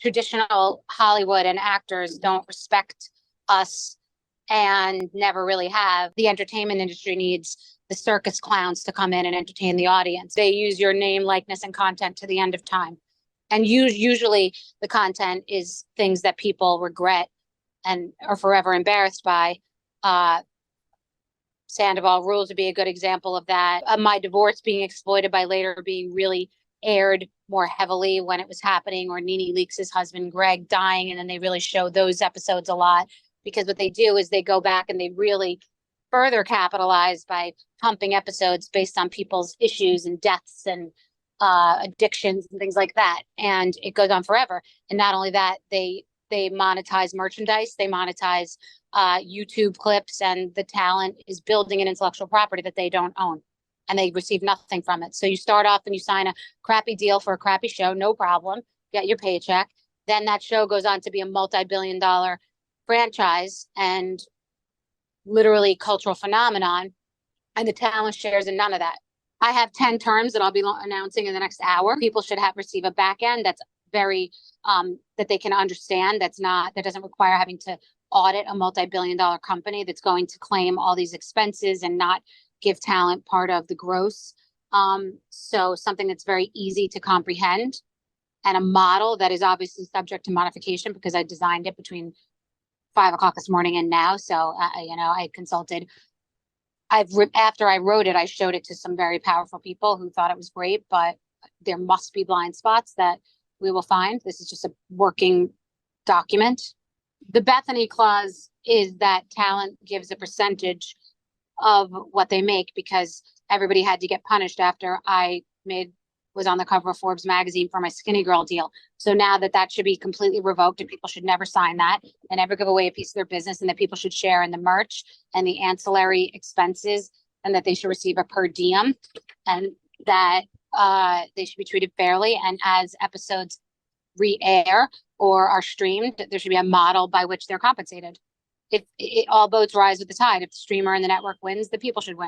traditional Hollywood and actors don't respect us and never really have. The entertainment industry needs the circus clowns to come in and entertain the audience. They use your name, likeness, and content to the end of time. And usually the content is things that people regret and are forever embarrassed by. Sandoval Rules would be a good example of that. My divorce being exploited by later being really aired more heavily when it was happening, or Nene Leakes' husband Greg dying, and then they really show those episodes a lot, because what they do is they go back and they really further capitalize by pumping episodes based on people's issues and deaths and addictions and things like that, and it goes on forever. And not only that, they monetize merchandise, they monetize YouTube clips, and the talent is building an intellectual property that they don't own, and they receive nothing from it. So you start off and you sign a crappy deal for a crappy show, no problem, get your paycheck. Then that show goes on to be a multi-billion-dollar franchise and literally cultural phenomenon, and the talent shares in none of that. I have 10 terms that I'll be announcing in the next hour. People should receive a back end that's very that they can understand, that doesn't require having to audit a multi-billion-dollar company that's going to claim all these expenses and not give talent part of the gross. So something that's very easy to comprehend, and a model that is obviously subject to modification because I designed it between 5 o'clock this morning and now. So, I consulted. After I wrote it, I showed it to some very powerful people who thought it was great, but there must be blind spots that we will find. This is just a working document. The Bethenny clause is that talent gives a percentage of what they make, because everybody had to get punished after I was on the cover of Forbes magazine for my Skinnygirl deal. So now that should be completely revoked, and people should never sign that and never give away a piece of their business, and that people should share in the merch and the ancillary expenses, and that they should receive a per diem, and that they should be treated fairly. And as episodes re-air or are streamed, there should be a model by which they're compensated. If all boats rise with the tide, if the streamer and the network wins, the people should win.